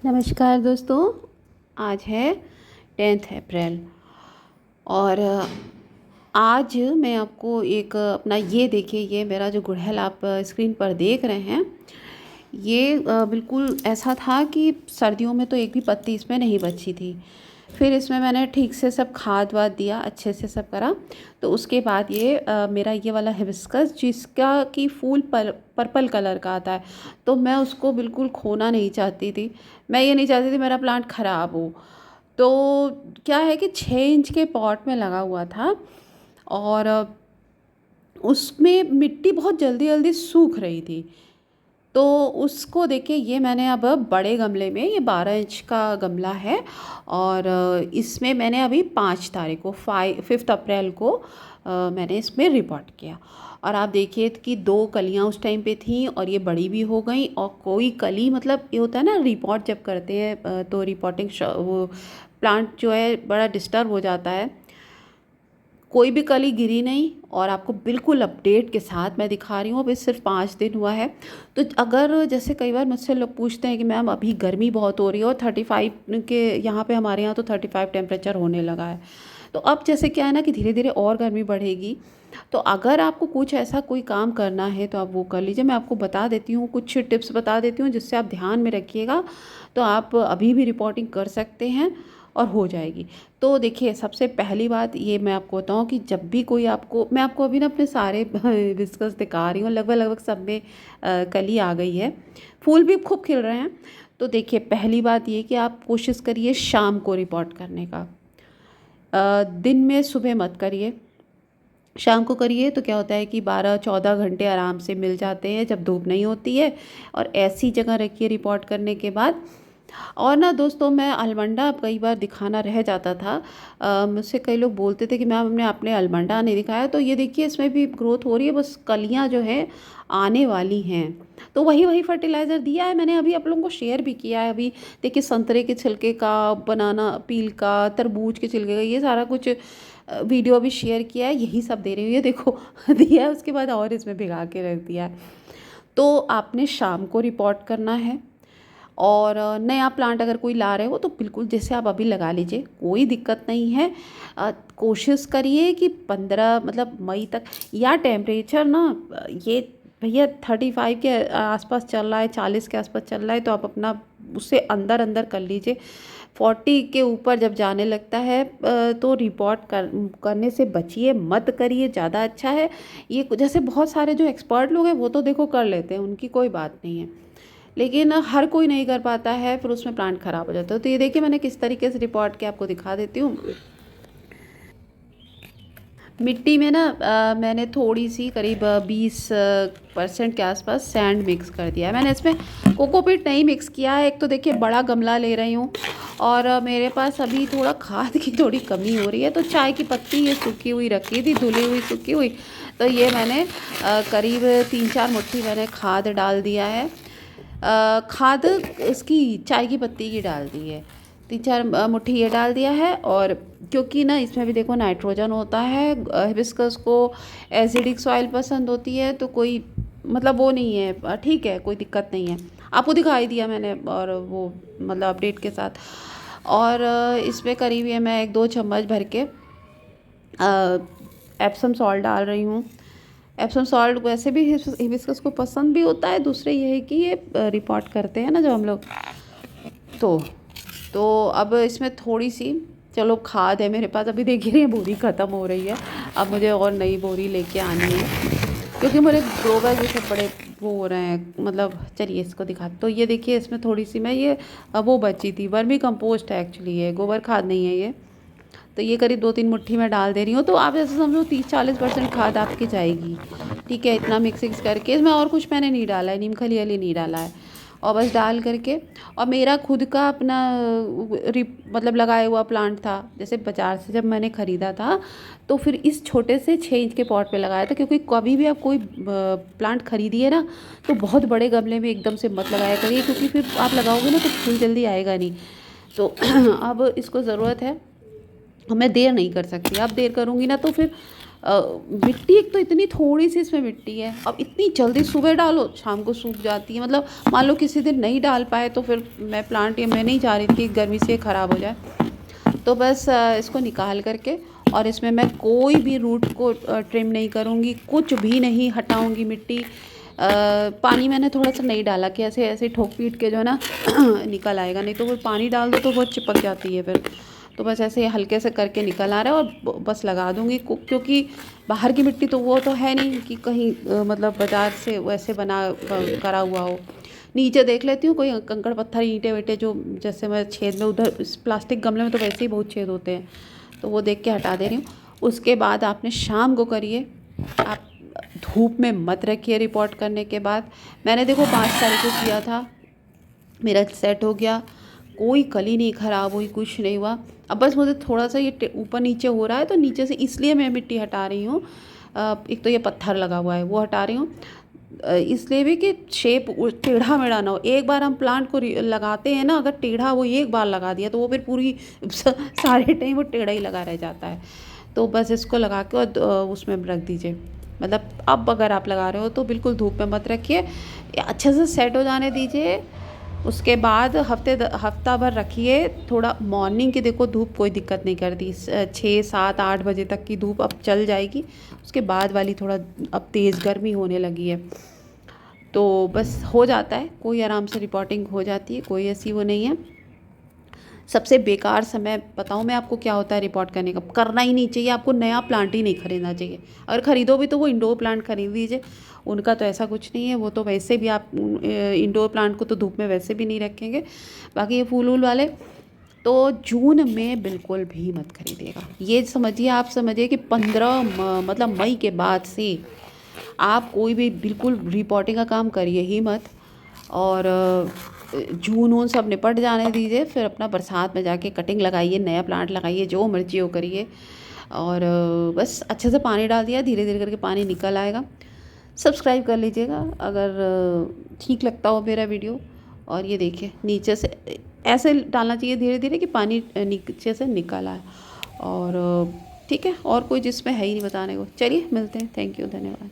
नमस्कार दोस्तों। आज है 10 अप्रैल और आज मैं आपको एक अपना ये देखिए, ये मेरा जो गुड़हल आप स्क्रीन पर देख रहे हैं, ये बिल्कुल ऐसा था कि सर्दियों में तो एक भी पत्ती इसमें नहीं बची थी। फिर इसमें मैंने ठीक से सब खाद वाद दिया, अच्छे से सब करा। तो उसके बाद ये मेरा ये वाला हिबिस्कस जिसका कि फूल पर्पल कलर का आता है, तो मैं उसको बिल्कुल खोना नहीं चाहती थी। मैं ये नहीं चाहती थी मेरा प्लांट ख़राब हो। तो क्या है कि 6 इंच के पॉट में लगा हुआ था और उसमें मिट्टी बहुत जल्दी जल्दी सूख रही थी। तो उसको देखिए, ये मैंने अब बड़े गमले में, ये 12 इंच का गमला है और इसमें मैंने अभी 5 तारीख को 5 अप्रैल को मैंने इसमें रिपोर्ट किया। और आप देखिए कि 2 कलियां उस टाइम पे थी और ये बड़ी भी हो गई। और कोई कली, मतलब ये होता है ना, रिपोर्ट जब करते हैं तो रिपोर्टिंग वो प्लांट जो है बड़ा डिस्टर्ब हो जाता है। कोई भी कली गिरी नहीं और आपको बिल्कुल अपडेट के साथ मैं दिखा रही हूँ। अभी सिर्फ 5 दिन हुआ है। तो अगर जैसे कई बार मुझसे लोग पूछते हैं कि मैम अभी गर्मी बहुत हो रही है और 35 के यहाँ पे, हमारे यहाँ तो 35 टेम्परेचर होने लगा है। तो अब जैसे क्या है ना कि धीरे धीरे और गर्मी बढ़ेगी। तो अगर आपको कुछ ऐसा कोई काम करना है तो आप वो कर लीजिए। मैं आपको बता देती हूँ, कुछ टिप्स बता देती हूँ जिससे आप ध्यान में रखिएगा। तो आप अभी भी रिपोर्टिंग कर सकते हैं और हो जाएगी। तो देखिए, सबसे पहली बात ये मैं आपको बताऊँ कि जब भी कोई आपको, मैं आपको अभी ना अपने सारे विस्कस दिखा रही हूँ, लगभग लगभग सब में कली आ गई है, फूल भी खूब खिल रहे हैं। तो देखिए, पहली बात ये कि आप कोशिश करिए शाम को रिपोर्ट करने का। दिन में सुबह मत करिए, शाम को करिए। तो क्या होता है कि 12-14 घंटे आराम से मिल जाते हैं जब धूप नहीं होती है। और ऐसी जगह रखिए रिपोर्ट करने के बाद। और ना दोस्तों, मैं अलमंडा कई बार दिखाना रह जाता था। मुझसे कई लोग बोलते थे कि मैम हमने आपने अलमंडा नहीं दिखाया। तो ये देखिए, इसमें भी ग्रोथ हो रही है, बस कलियां जो है आने वाली हैं। तो वही वही फर्टिलाइज़र दिया है मैंने, अभी आप लोगों को शेयर भी किया है। अभी देखिए, संतरे के छिलके का, बनाना पील का, तरबूज के छिलके का, ये सारा कुछ वीडियो अभी शेयर किया है। यही सब दे रही हूँ, ये देखो दिया है, उसके बाद और इसमें भिगा के रख दिया है। तो आपने शाम को रिपोर्ट करना है। और नया प्लांट अगर कोई ला रहे हो तो बिल्कुल जैसे आप अभी लगा लीजिए, कोई दिक्कत नहीं है। कोशिश करिए कि 15 मतलब मई तक, या टेम्परेचर ना ये भैया 35 के आसपास चल रहा है, 40 के आसपास चल रहा है, तो आप अपना उससे अंदर अंदर कर लीजिए। 40 के ऊपर जब जाने लगता है तो रिपोर्ट करने से बचिए, मत करिए, ज़्यादा अच्छा है। ये जैसे बहुत सारे जो एक्सपर्ट लोग हैं वो तो देखो कर लेते हैं, उनकी कोई बात नहीं है, लेकिन हर कोई नहीं कर पाता है, फिर उसमें प्लांट ख़राब हो जाता है। तो ये देखिए, मैंने किस तरीके से रिपोर्ट के आपको दिखा देती हूँ। मिट्टी में ना मैंने थोड़ी सी करीब 20% के आसपास सैंड मिक्स कर दिया है। मैंने इसमें कोकोपीट नहीं मिक्स किया है। एक तो देखिए बड़ा गमला ले रही हूँ और मेरे पास अभी थोड़ा खाद की थोड़ी कमी हो रही है। तो चाय की पत्ती ये सूखी हुई रखी थी, धुली हुई सूखी हुई, तो ये मैंने करीब 3-4 मुट्ठी मैंने खाद डाल दिया है। खाद इसकी चाय की पत्ती की डाल दी है, 3-4 मुट्ठी ये डाल दिया है। और क्योंकि ना इसमें भी देखो नाइट्रोजन होता है, हिबिस्कस को एसिडिक सॉइल पसंद होती है, तो कोई मतलब वो नहीं है, ठीक है, कोई दिक्कत नहीं है। आपको दिखाई दिया मैंने, और वो मतलब अपडेट के साथ। और इसमें करीब ये मैं 1-2 चम्मच भर के एप्सम सॉल्ट डाल रही हूँ। एप्सम सॉल्ट वैसे भी हिबिस्कस को पसंद भी होता है। दूसरे ये है कि ये रिपोर्ट करते हैं ना जो हम लोग, तो अब इसमें थोड़ी सी, चलो खाद है मेरे पास, अभी देख रही है बोरी ख़त्म हो रही है, अब मुझे और नई बोरी लेके आनी है क्योंकि मेरे ग्रो बैग जैसे बड़े वो हो रहे हैं। मतलब चलिए इसको दिखा, तो ये देखिए, इसमें थोड़ी सी मैं ये वो बची थी, वर्मी कंपोस्ट है एक्चुअली, ये गोबर खाद नहीं है ये। तो ये करीब 2-3 मुट्ठी में डाल दे रही हूँ। तो आप ऐसे समझो 30-40% खाद आपकी जाएगी। ठीक है, इतना मिक्स करके इसमें और कुछ मैंने नहीं डाला है, नीम खली नहीं डाला है, और बस डाल करके। और मेरा खुद का अपना मतलब लगाया हुआ प्लांट था, जैसे बाज़ार से जब मैंने ख़रीदा था तो फिर इस छोटे से 6 इंच के पॉट पे लगाया था। क्योंकि कभी भी आप कोई प्लांट खरीदिए ना, तो बहुत बड़े गमले में एकदम से मत लगाया करिए, क्योंकि फिर आप लगाओगे ना तो फूल जल्दी आएगा नहीं। तो अब इसको ज़रूरत है, मैं देर नहीं कर सकती। अब देर करूँगी ना तो फिर मिट्टी एक तो इतनी थोड़ी सी इसमें मिट्टी है, अब इतनी जल्दी सुबह डालो शाम को सूख जाती है। मतलब मान लो किसी दिन नहीं डाल पाए तो फिर मैं प्लांट ये मैं नहीं चाह रही थी कि गर्मी से ख़राब हो जाए। तो बस इसको निकाल करके और इसमें मैं कोई भी रूट को ट्रिम नहीं करूँगी, कुछ भी नहीं हटाऊँगी मिट्टी। पानी मैंने थोड़ा सा नहीं डाला कि ऐसे ऐसे ठोक पीट के जो है ना निकल आएगा, नहीं तो वो पानी डाल दो तो बहुत चिपक जाती है फिर। तो बस ऐसे हल्के से करके निकल आ रहा है और बस लगा दूँगी, क्योंकि बाहर की मिट्टी तो वो तो है नहीं कि कहीं मतलब बाज़ार से वैसे बना करा हुआ हो। नीचे देख लेती हूँ कोई कंकड़ पत्थर ईंटे वींटे जो जैसे मैं छेद में, उधर इस प्लास्टिक गमले में तो वैसे ही बहुत छेद होते हैं, तो वो देख के हटा दे रही हूँ। उसके बाद आपने शाम को करिए, आप धूप में मत रखिए। रिपोर्ट करने के बाद मैंने देखो 5 तारीख को किया था, मेरा सेट हो गया, कोई कली नहीं ख़राब हुई, कुछ नहीं हुआ। अब बस मुझे थोड़ा सा ये ऊपर नीचे हो रहा है, तो नीचे से इसलिए मैं मिट्टी हटा रही हूँ। एक तो ये पत्थर लगा हुआ है वो हटा रही हूँ, इसलिए भी कि शेप टेढ़ा मेढ़ा ना हो। एक बार हम प्लांट को लगाते हैं ना, अगर टेढ़ा वो एक बार लगा दिया तो वो फिर पूरी सारे टाइम वो टेढ़ा ही लगा रह जाता है। तो बस इसको लगा के और उसमें रख दीजिए। मतलब अब अगर आप लगा रहे हो तो बिल्कुल धूप में मत रखिए, अच्छे से सेट हो जाने दीजिए। उसके बाद हफ्ता भर रखिए। थोड़ा मॉर्निंग की देखो धूप कोई दिक्कत नहीं करती, 6 7 8 बजे तक की धूप अब चल जाएगी। उसके बाद वाली थोड़ा अब तेज़ गर्मी होने लगी है, तो बस हो जाता है, कोई आराम से रिपोर्टिंग हो जाती है, कोई ऐसी वो नहीं है। सबसे बेकार समय बताऊँ मैं आपको क्या होता है रिपोर्ट करने का, करना ही नहीं चाहिए आपको, नया प्लांट ही नहीं खरीदना चाहिए। अगर ख़रीदो भी तो वो इंडोर प्लांट खरीद लीजिए, उनका तो ऐसा कुछ नहीं है, वो तो वैसे भी आप इंडोर प्लांट को तो धूप में वैसे भी नहीं रखेंगे। बाकी ये फूल वूल वाले तो जून में बिल्कुल भी मत खरीदिएगा। ये समझिए, आप समझिए कि 15 मतलब मई के बाद से आप कोई भी बिल्कुल रिपोर्टिंग का काम करिए ही मत। और जून वून सब निपट जाने दीजिए, फिर अपना बरसात में जाके कटिंग लगाइए, नया प्लांट लगाइए, जो मर्जी हो करिए। और बस अच्छे से पानी डाल दिया, धीरे धीरे करके पानी निकल आएगा। सब्सक्राइब कर लीजिएगा अगर ठीक लगता हो मेरा वीडियो। और ये देखिए नीचे से ऐसे डालना चाहिए धीरे धीरे कि पानी नीचे से निकल आए। और ठीक है, और कोई जिसमें है ही नहीं बताने को। चलिए मिलते हैं, थैंक यू, धन्यवाद।